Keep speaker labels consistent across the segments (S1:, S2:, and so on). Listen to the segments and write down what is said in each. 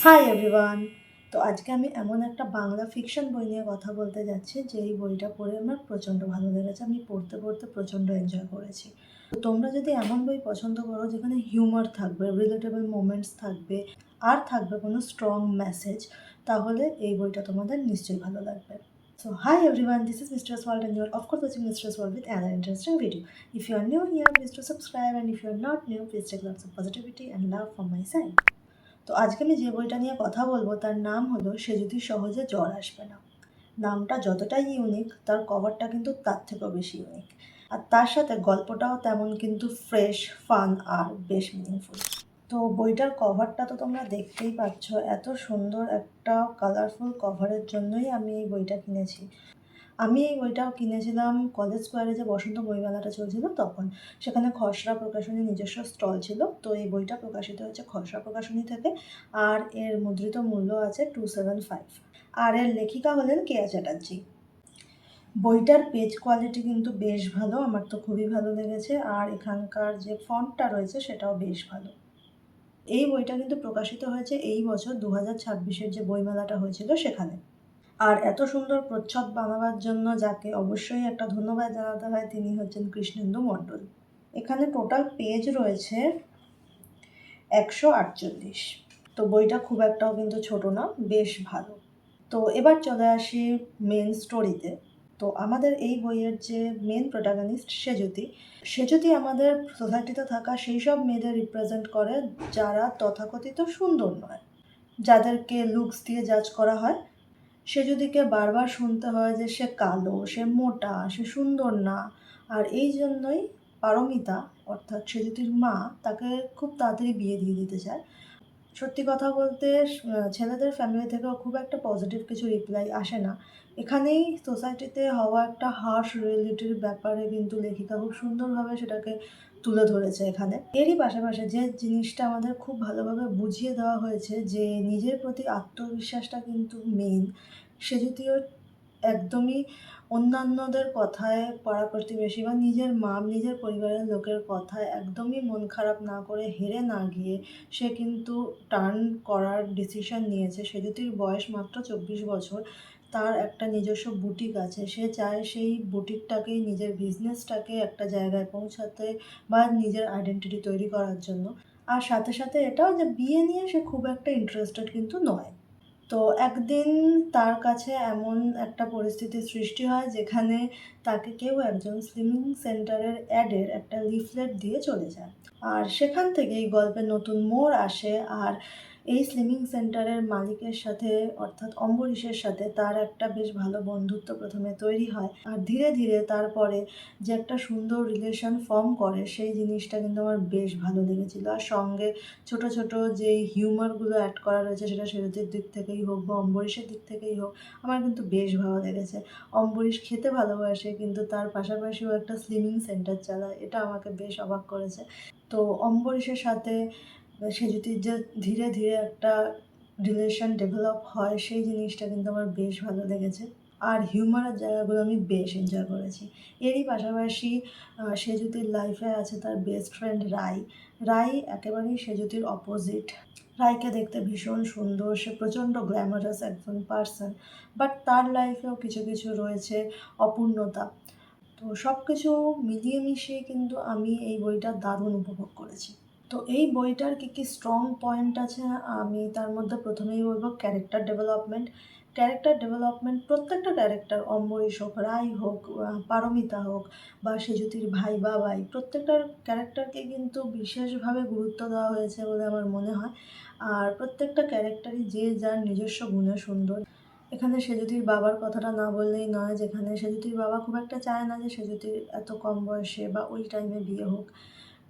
S1: Hi everyone. তো আজকে আমি এমন একটা বাংলা ফিকশন বই নিয়ে কথা বলতে যাচ্ছি যে এই বইটা পড়ে আমার প্রচণ্ড ভালো লেগেছে। আমি পড়তে পড়তে প্রচণ্ড এনজয় করেছি। তো তোমরা যদি এমন বই পছন্দ করো যেখানে হিউমার থাকবে, রিলেটেবল মোমেন্টস থাকবে, আর থাকবে কোনো স্ট্রং মেসেজ, তাহলে এই বইটা তোমাদের নিশ্চয়ই ভালো লাগবে। So hi everyone, this is Mistress World and you're of course watching Mistress World with another interesting video. If you are new here, please do subscribe, and if you are not new, please take lots of positivity and love from my side. তো আজকে আমি যে বইটা নিয়ে কথা বলবো তার নাম হলো সে যদি সহজে জ্বর আসবে না। নামটা যতটাই ইউনিক, তার কভারটা কিন্তু তার থেকেও বেশি ইউনিক, আর তার সাথে গল্পটাও তেমন কিন্তু ফ্রেশ, ফান আর বেশ মিনিংফুল। তো বইটার কভারটা তো তোমরা দেখতেই পাচ্ছ, এত সুন্দর একটা কালারফুল কভারের জন্যই আমি এই বইটা কিনেছি। আমি এই বইটাও কিনেছিলাম কলেজ স্কোয়ারে যে বসন্ত বইমেলাটা চলছিল তখন। সেখানে খসড়া প্রকাশনীর নিজস্ব স্টল ছিল। তো এই বইটা প্রকাশিত হয়েছে খসড়া প্রকাশনী থেকে, আর এর মুদ্রিত মূল্য আছে 275। আর এর লেখিকা হলেন কেয়া চ্যাটার্জি। বইটার পেজ কোয়ালিটি কিন্তু বেশ ভালো, আমার তো খুবই ভালো লেগেছে। আর এখানকার যে ফন্টটা রয়েছে সেটাও বেশ ভালো। এই বইটা কিন্তু প্রকাশিত হয়েছে এই বছর 2026-এর যে বইমেলাটা হয়েছিল সেখানে। আর এত সুন্দর প্রচ্ছদ বানাবার জন্য যাকে অবশ্যই একটা ধন্যবাদ জানাতে হয় তিনি হচ্ছেন কৃষ্ণেন্দু মণ্ডল। এখানে টোটাল পেজ রয়েছে 148। তো বইটা খুব একটাও কিন্তু ছোট না, বেশ ভালো। তো এবার চলে আসি মেন স্টোরিতে। তো আমাদের এই বইয়ের যে মেন প্রোটাগনিস্ট সেজুতি আমাদের সোসাইটিতে থাকা সেই সব মেয়েদের রিপ্রেজেন্ট করে যারা তথাকথিত সুন্দর নয়, যাদেরকে লুকস দিয়ে জাজ করা হয়। সেজুদিকে বারবার শুনতে হয় যে সে কালো, সে মোটা, সে সুন্দর না। আর এই জন্যই পারমিতা, অর্থাৎ সেজুতির মা, তাকে খুব তাড়াতাড়ি বিয়ে দিয়ে দিতে চায়। সত্যি কথা বলতে ছেলেদের ফ্যামিলি থেকেও খুব একটা পজিটিভ কিছু রিপ্লাই আসে না। এখানেই সোসাইটিতে হওয়া একটা হার্শ রিয়েলিটির ব্যাপারে কিন্তু লেখিকা খুব সুন্দরভাবে সেটাকে তুলে ধরেছে এখানে। এরই পাশাপাশি যে জিনিসটা আমাদের খুব ভালোভাবে বুঝিয়ে দেওয়া হয়েছে যে নিজের প্রতি আত্মবিশ্বাসটা কিন্তু মেইন। সে যদিও একদমই অন্যান্যদের কথায়, পাড়া প্রতিবেশী বা নিজের মা, নিজের পরিবারের লোকের কথায় একদমই মন খারাপ না করে, হেরে না গিয়ে সে কিন্তু টার্ন করার ডিসিশন নিয়েছে। সেজুতির বয়স মাত্র 24 বছর। তার একটা নিজস্ব বুটিক আছে। সে চায় সেই বুটিকটাকেই, নিজের বিজনেসটাকে একটা জায়গায় পৌঁছাতে বা নিজের আইডেন্টিটি তৈরি করার জন্য। আর সাথে সাথে এটাও যে বিয়ে নিয়ে সে খুব একটা ইন্টারেস্টেড কিন্তু নয়। তো একদিন তার কাছে এমন একটা পরিস্থিতির সৃষ্টি হয় যেখানে তাকে কেউ একজন স্লিমিং সেন্টারের অ্যাডের একটা লিফলেট দিয়ে চলে যায়। আর সেখান থেকেই গল্পের নতুন মোড় আসে। আর এই স্লিমিং সেন্টারের মালিকের সাথে, অর্থাৎ অম্বরীশের সাথে তার একটা বেশ ভালো বন্ধুত্ব প্রথমে তৈরি হয়। আর ধীরে ধীরে তারপরে যে একটা সুন্দর রিলেশন ফর্ম করে, সেই জিনিসটা কিন্তু আমার বেশ ভালো লেগেছিল। আর সঙ্গে ছোট ছোট যে হিউমারগুলো অ্যাড করা রয়েছে, সেটা সেরতির দিক থেকেই হোক বা অম্বরীশের দিক থেকেই হোক, আমার কিন্তু বেশ ভালো লেগেছে। অম্বরীশ খেতে ভালোবাসে কিন্তু তার পাশাপাশিও একটা স্লিমিং সেন্টার চালায়, এটা আমাকে বেশ অবাক করেছে। তো অম্বরীশের সাথে সেজুতির যে ধীরে ধীরে একটা রিলেশন ডেভেলপ হয়, সেই জিনিসটা কিন্তু আমার বেশ ভালো লেগেছে। আর হিউমারের জায়গাগুলো আমি বেশ এনজয় করেছি। এরই পাশাপাশি সেজুতির লাইফে আছে তার বেস্ট ফ্রেন্ড রাই একেবারেই সেজুতির অপোজিট। রাইকে দেখতে ভীষণ সুন্দর, সে প্রচণ্ড গ্ল্যামারাস একজন পার্সন, বাট তার লাইফেও কিছু কিছু রয়েছে অপূর্ণতা। তো সব কিছু মিলিয়ে মিশিয়ে কিন্তু আমি এই বইটা দারুণ উপভোগ করেছি। তো এই বইটার কী স্ট্রং পয়েন্ট আছে, আমি তার মধ্যে প্রথমেই বলবো ক্যারেক্টার ডেভেলপমেন্ট। প্রত্যেকটা ক্যারেক্টার, অম্বরীশ হোক, রাই হোক, পারমিতা হোক, বা সেজুতির ভাই বাবাই, প্রত্যেকটার ক্যারেক্টারকে কিন্তু বিশেষভাবে গুরুত্ব দেওয়া হয়েছে বলে আমার মনে হয়। আর প্রত্যেকটা ক্যারেক্টারই যে যার নিজস্ব গুণে সুন্দর। এখানে সেজুতির বাবার কথাটা না বললেই নয়, যেখানে সেজুতির বাবা খুব একটা চায় না যে সেজুতির এত কম বয়সে বা ওই টাইমে বিয়ে হোক,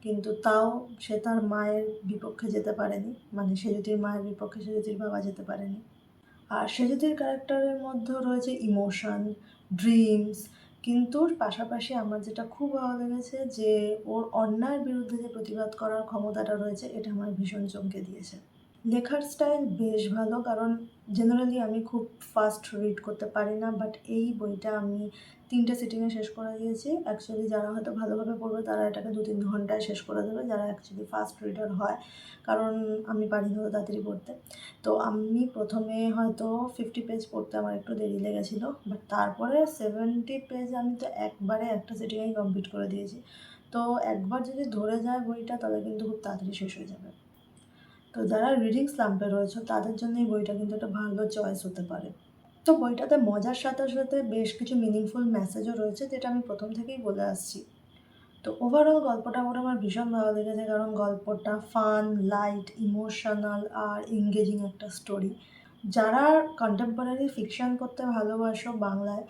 S1: কিন্তু তাও সে তার মায়ের বিপক্ষে যেতে পারেনি, মানে সেজুতির মায়ের বিপক্ষে সেজুতির বাবা যেতে পারেনি। আর সেজুতির ক্যারেক্টারের মধ্যেও রয়েছে ইমোশন, ড্রিমস, কিন্তু পাশাপাশি আমার যেটা খুব ভালো লেগেছে যে ওর অন্যায়ের বিরুদ্ধে যে প্রতিবাদ করার ক্ষমতাটা রয়েছে, এটা আমার ভীষণ চমকে দিয়েছে। লেখার স্টাইল বেশ ভালো, কারণ জেনারেলি আমি খুব ফাস্ট রিড করতে পারি না, বাট এই বইটা আমি 3টে সিটিংয়ে শেষ করে দিয়েছি। অ্যাকচুয়ালি যারা হয়তো ভালোভাবে পড়বে তারা এটাকে 2-3 ঘন্টায় শেষ করে দেবে, যারা অ্যাকচুয়ালি ফাস্ট রিডার হয়, কারণ আমি পারি না অত তাড়াতাড়ি পড়তে। তো আমি প্রথমে হয়তো 50 পেজ পড়তে আমার একটু দেরি লেগেছিলো, বাট তারপরে 70 পেজ আমি তো একবারে একটা সিটিংয়েই কমপ্লিট করে দিয়েছি। তো একবার যদি ধরে যায় বইটা তাহলে কিন্তু খুব তাড়াতাড়ি শেষ হয়ে যাবে। তো যারা রিডিং স্লাম্পে রয়েছে তাদের জন্য এই বইটা কিন্তু একটা ভালো চয়েস হতে পারে। তো বইটাতে মজার সাথে সাথে বেশ কিছু মিনিংফুল মেসেজও রয়েছে, যেটা আমি প্রথম থেকেই বলে আসছি। তো ওভারঅল গল্পটা আমার ভীষণ ভালো লেগেছে, কারণ গল্পটা ফান, লাইট, ইমোশনাল আর এঙ্গেজিং একটা স্টোরি। যারা কন্টেম্পোরারি ফিকশন পড়তে ভালোবাসো বাংলায়,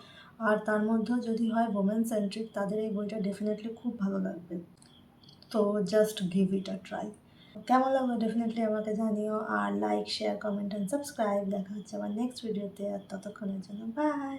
S1: আর তার মধ্যেও যদি হয় ওমেন সেন্ট্রিক, তাদের এই বইটা ডেফিনেটলি খুব ভালো লাগবে। তো just give it a try. কেমন লাগলো ডেফিনেটলি আমাকে জানিও, আর like, share, comment and subscribe. দেখা হচ্ছে আমার নেক্সট ভিডিওতে, আর ততক্ষণের জন্য বাই।